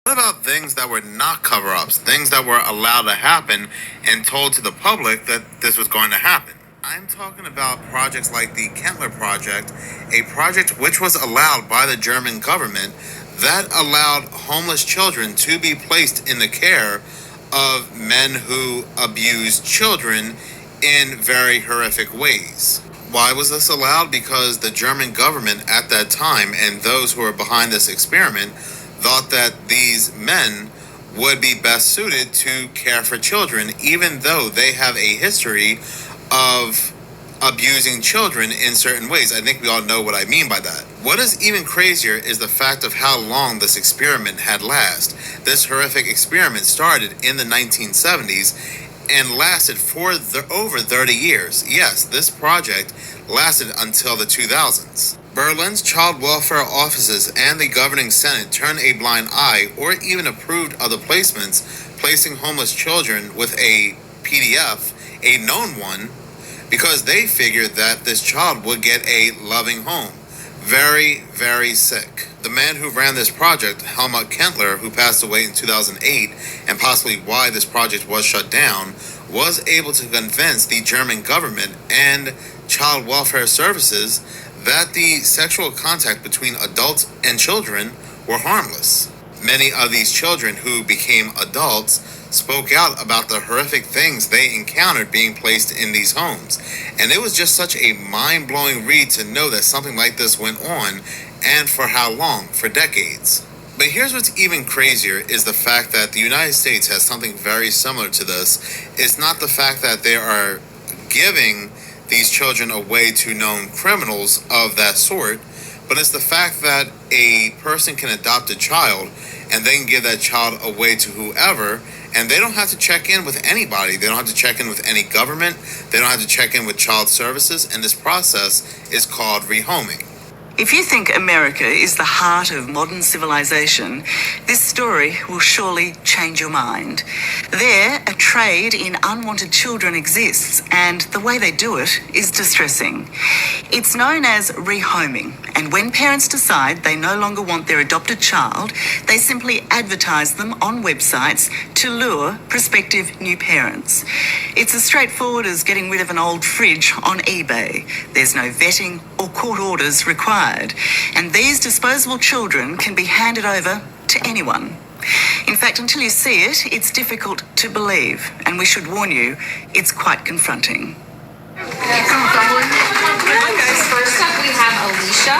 What about things that were not cover ups, things that were allowed to happen and told to the public that this was going to happen? I'm talking about projects like the Kentler Project, a project which was allowed by the German government that allowed homeless children to be placed in the care of men who abused children in very horrific ways. Why was this allowed? Because the German government at that time and those who were behind this experiment thought that these men would be best suited to care for children, even though they have a history of abusing children in certain ways. I think we all know what I mean by that. What is even crazier is the fact of how long this experiment had lasted. This horrific experiment started in the 1970s and lasted for over 30 years. Yes, this project lasted until the 2000s. Berlin's child welfare offices and the governing Senate turned a blind eye or even approved of the placements, placing homeless children with a PDF, a known one, because they figured that this child would get a loving home. Very, very sick. The man who ran this project, Helmut Kentler, who passed away in 2008, and possibly why this project was shut down, was able to convince the German government and child welfare services that the sexual contact between adults and children were harmless. Many of these children who became adults spoke out about the horrific things they encountered being placed in these homes. And it was just such a mind-blowing read to know that something like this went on, and for how long? For decades. But here's what's even crazier is the fact that the United States has something very similar to this. It's not the fact that they are giving these children away to known criminals of that sort, but it's the fact that a person can adopt a child and then give that child away to whoever, and they don't have to check in with anybody. They don't have to check in with any government. They don't have to check in with child services, and this process is called rehoming. If you think America is the heart of modern civilization, this story will surely change your mind. There, a trade in unwanted children exists, and the way they do it is distressing. It's known as rehoming, and when parents decide they no longer want their adopted child, they simply advertise them on websites to lure prospective new parents. It's as straightforward as getting rid of an old fridge on eBay. There's no vetting or court orders required, and these disposable children can be handed over to anyone. In fact, until you see it, it's difficult to believe, and we should warn you, it's quite confronting. Okay, first up we have Alicia.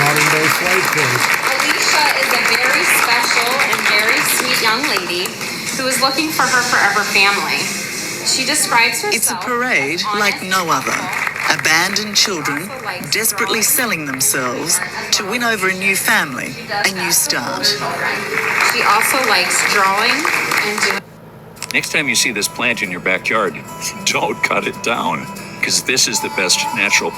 Modern day slave trade. Alicia is a very special and very sweet young lady who is looking for her forever family. She describes herself. It's a parade like no other. Abandoned children desperately selling themselves to win over a new family, a new start. She also likes drawing and doing. Next time you see this plant in your backyard, don't cut it down, because this is the best natural.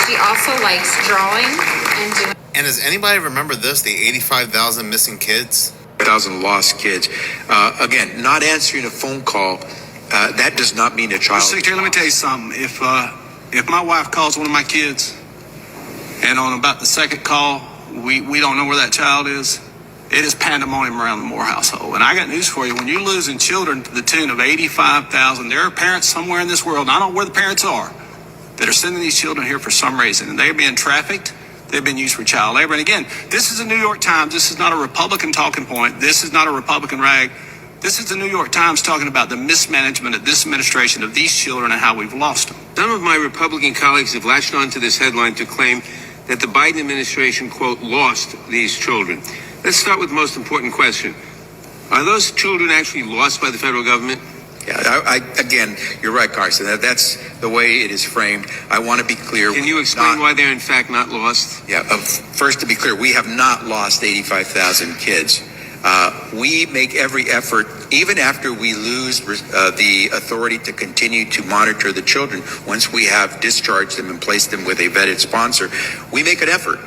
She also likes drawing and doing. And does anybody remember this, the 85,000 missing kids? 1,000 lost kids. Again, not answering a phone call, that does not mean a child. Secretary, let me tell you something. If my wife calls one of my kids, and on about the second call, we don't know where that child is, it is pandemonium around the Moore household. And I got news for you. When you're losing children to the tune of 85,000, there are parents somewhere in this world, and I don't know where the parents are, that are sending these children here for some reason, and they're being trafficked. They've been used for child labor. And again, this is the New York Times. This is not a Republican talking point. This is not a Republican rag. This is the New York Times talking about the mismanagement of this administration of these children and how we've lost them. Some of my Republican colleagues have latched onto this headline to claim that the Biden administration, quote, lost these children. Let's start with the most important question. Are those children actually lost by the federal government? Yeah, again, you're right, Carson. That's the way it is framed. I want to be clear. Can you explain why they're in fact not lost? Yeah, first to be clear, we have not lost 85,000 kids. We make every effort, even after we lose the authority to continue to monitor the children, once we have discharged them and placed them with a vetted sponsor, we make an effort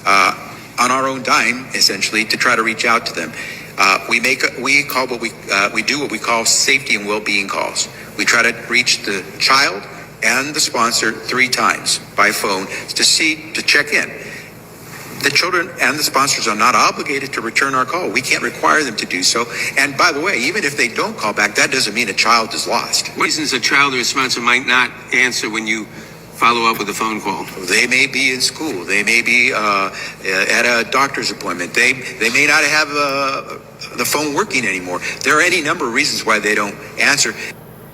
on our own dime, essentially, to try to reach out to them. We do what we call safety and well-being calls. We try to reach the child and the sponsor 3 times by phone to check in. The children and the sponsors are not obligated to return our call. We can't require them to do so. And by the way, even if they don't call back, that doesn't mean a child is lost. Reasons a child or a sponsor might not answer when you follow up with a phone call. They may be in school. They may be at a doctor's appointment. They may not have the phone working anymore. There are any number of reasons why they don't answer.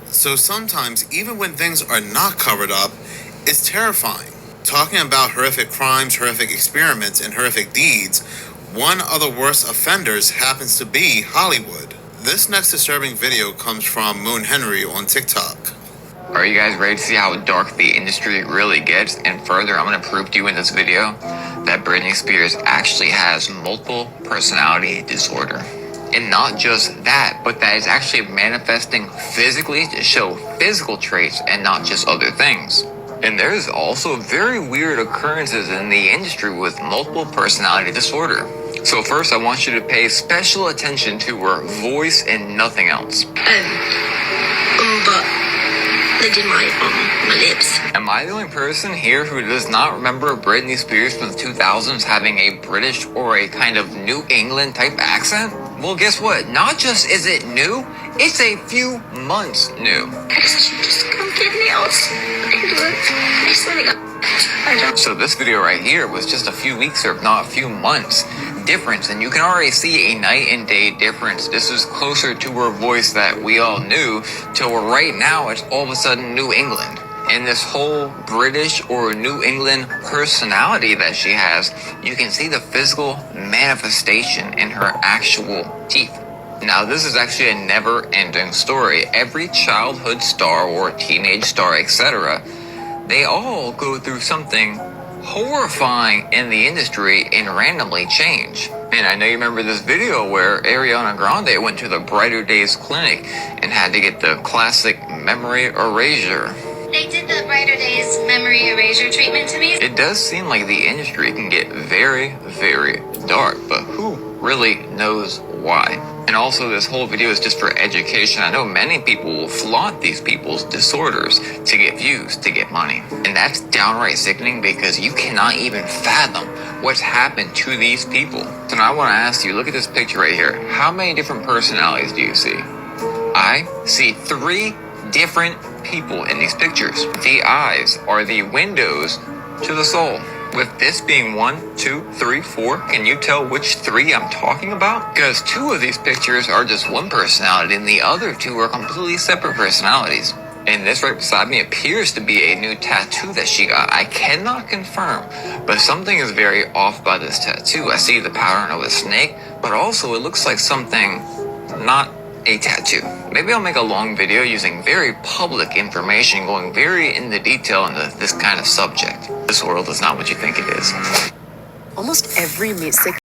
So sometimes, even when things are not covered up, it's terrifying. Talking about horrific crimes, horrific experiments, and horrific deeds, one of the worst offenders happens to be Hollywood. This next disturbing video comes from Moon Henry on TikTok. Are you guys ready to see how dark the industry really gets? And further, I'm going to prove to you in this video that Britney Spears actually has multiple personality disorder. And not just that, but that is actually manifesting physically to show physical traits and not just other things. And there's also very weird occurrences in the industry with multiple personality disorder. So first, I want you to pay special attention to her voice and nothing else. But they did my lips. Am I the only person here who does not remember Britney Spears from the 2000s having a British or a kind of New England type accent? Well, guess what? Not just is it new, it's a few months new. Just come get nails and do it. I swear to God. I don't. So this video right here was just a few weeks or if not a few months difference, and you can already see a night and day difference. This is closer to her voice that we all knew to where right now it's all of a sudden New England. And this whole British or New England personality that she has, you can see the physical manifestation in her actual teeth. Now, this is actually a never-ending story. Every childhood star or teenage star, etc., they all go through something horrifying in the industry and randomly change. And I know you remember this video where Ariana Grande went to the Brighter Days clinic and had to get the classic memory erasure. They did the Brighter Days memory erasure treatment to me. It does seem like the industry can get very, very dark, but who really knows why? And also, this whole video is just for education. I know many people will flaunt these people's disorders to get views, to get money. And that's downright sickening because you cannot even fathom what's happened to these people. So now I want to ask you, look at this picture right here. How many different personalities do you see? I see 3 different people in these pictures. The eyes are the windows to the soul. With this being 1, 2, 3, 4, can you tell which 3 I'm talking about? Because 2 of these pictures are just one personality and the other 2 are completely separate personalities. And this right beside me appears to be a new tattoo that she got. I cannot confirm, but something is very off by this tattoo. I see the pattern of a snake, but also it looks like something not a tattoo. Maybe I'll make a long video using very public information, going very into detail into this kind of subject. This world is not what you think it is. Almost every music